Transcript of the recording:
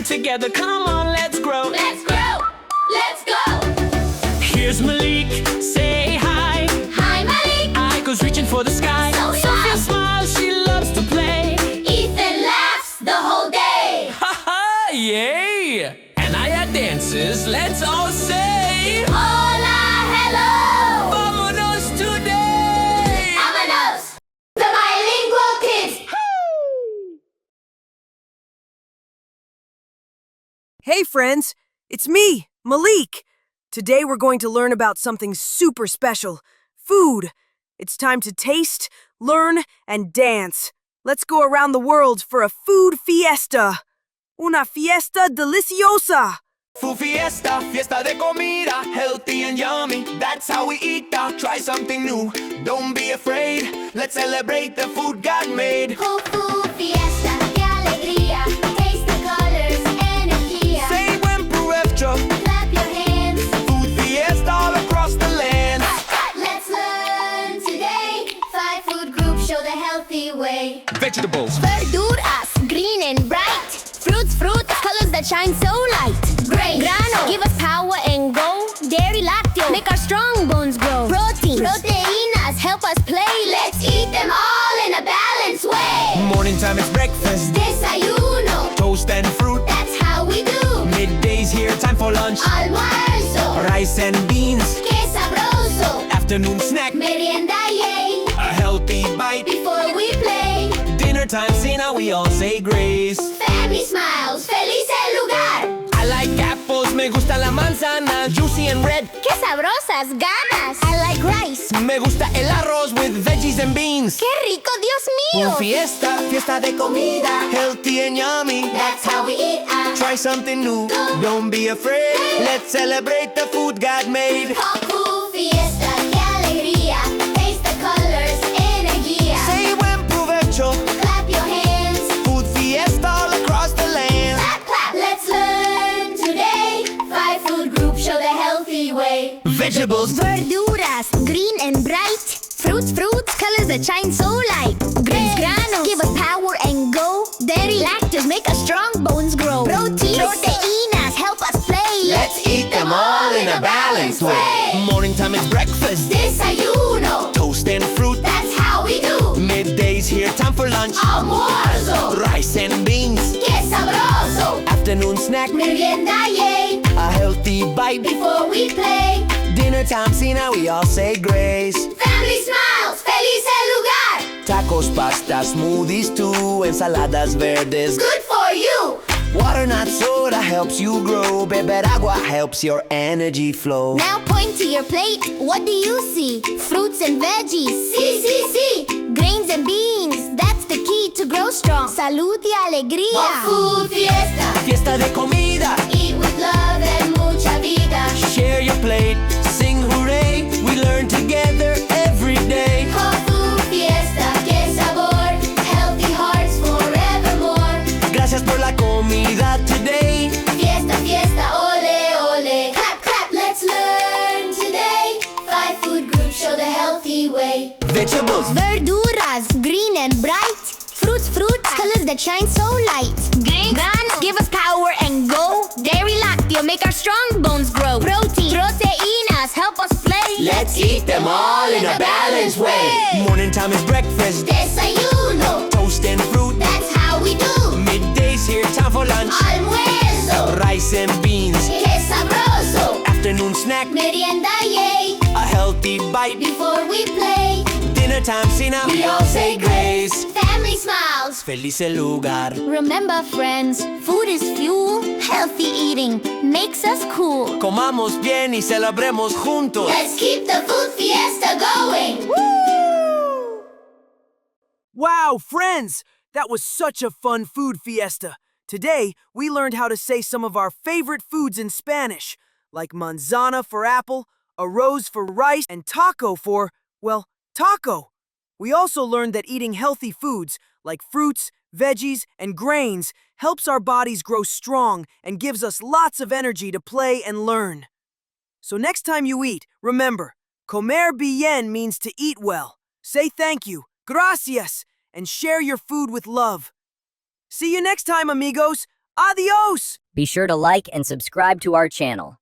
learn together. Come on, let's grow. Let's grow. Let's go. Here's Malik, say hi. Hi, Malik. Aiko's reaching for the sky. So Sophia smiles, she loves to play. Ethan laughs the whole day. Ha ha, yay! And Aya dances, let's all say Hola, hello. Vámonos today! Vámonos. The Bilingual Kids. Hey friends, it's me, Malik. Today we're going to learn about something super special, food. It's time to taste, learn, and dance. Let's go around the world for a food fiesta. Una fiesta deliciosa. Food fiesta, fiesta de comida, healthy and yummy. That's how we eat now. Try something new. Don't be afraid. Let's celebrate the food God made. Food fiesta, qué alegría. Taste the colors, energía. Say buen provecho. Clap your hands. Food fiesta all across the land. Let's learn today. 5 food groups show the healthy way. Vegetables, Verduras, green and bright. Fruits, colors that shine so light. Grain, grano, give us power and go. Dairy, lácteo, make our strong bones grow. Proteins, proteínas, help us play. Let's eat them all in a balanced way. morning time it's breakfast. Desayuno, Toast and fruit. that's how we do. Middays here, time for lunch. Almuerzo, Rice and beans. qué sabroso. Afternoon snack, Merienda, yay. a healthy bite. Before we play, Dinner time, see now we all say grace. family smiles, feliz el lugar. I like apples, me gusta la manzana. Juicy and red, Qué sabrosas ganas. I like rice. me gusta el arroz with veggies and beans. Qué rico, Dios mío. Un fiesta, fiesta de comida, healthy and yummy. That's how we eat. Try something new, don't be afraid. Let's celebrate the food God made. Food fiesta, qué alegría. Taste the colors, energía. Say buen provecho. Clap your hands. Food fiesta all across the land. Clap, clap. Let's learn today. 5 food groups show the healthy way. Vegetables, Verduras, green and bright. Fruits, colors that shine so light. Grains, granos, give us power and go. Dairy, lactose, make our strong bones grow. Proteins, proteínas, help us play. let's eat them all in a balanced way. Morning time is breakfast. Desayuno, Toast and fruit. that's how we do. Middays here, time for lunch. Almuerzo, Rice and beans. qué sabroso. Afternoon snack, Merienda, yay. a healthy bite. Before we play, Dinner time, see now we all say grace. family smiles, feliz el lugar. Tacos, pasta, smoothies too. Ensaladas verdes. Good for you. Water, not soda, helps you grow. Beber agua helps your energy flow. Now point to your plate. What do you see? Fruits and veggies. Sí. Grains and beans. That's the key to grow strong. Salud y alegría. Food fiesta. Fiesta de comida. Eat with love and mucha vida. Share your plate. Sing hooray. We learn together every day. Food fiesta. Qué sabor. Healthy hearts forevermore. Gracias por la comida today. Fiesta, ole, ole. Clap, clap, let's learn today. 5 food groups show the healthy way. Vegetables, Verduras, green and bright. Fruits, colors that shine so light. Granos, give us power and go. Dairy, lácteo, make our strong bones grow. Proteins, proteínas, help us play. let's eat them all in a balanced way. Morning time is breakfast. Desayuno, Toast and fruit. that's how we do. Middays here, time for lunch. Almuerzo, Rice and beans. qué sabroso. Afternoon snack, Merienda, yay. a healthy bite. Before we play, Dinner time, see now we all say grace. family smiles. Feliz el lugar. Remember, friends, food is fuel. Healthy eating makes us cool. Comamos bien y celebremos juntos. Let's keep the food fiesta going. Wow, friends! That was such a fun food fiesta. Today, we learned how to say some of our favorite foods in Spanish, like manzana for apple, arroz for rice, and taco for, well, taco. We also learned that eating healthy foods, like fruits, veggies, and grains, helps our bodies grow strong and gives us lots of energy to play and learn. So next time you eat, remember, comer bien means to eat well. Say thank you, gracias, and share your food with love. See you next time, amigos. Adios! Be sure to like and subscribe to our channel.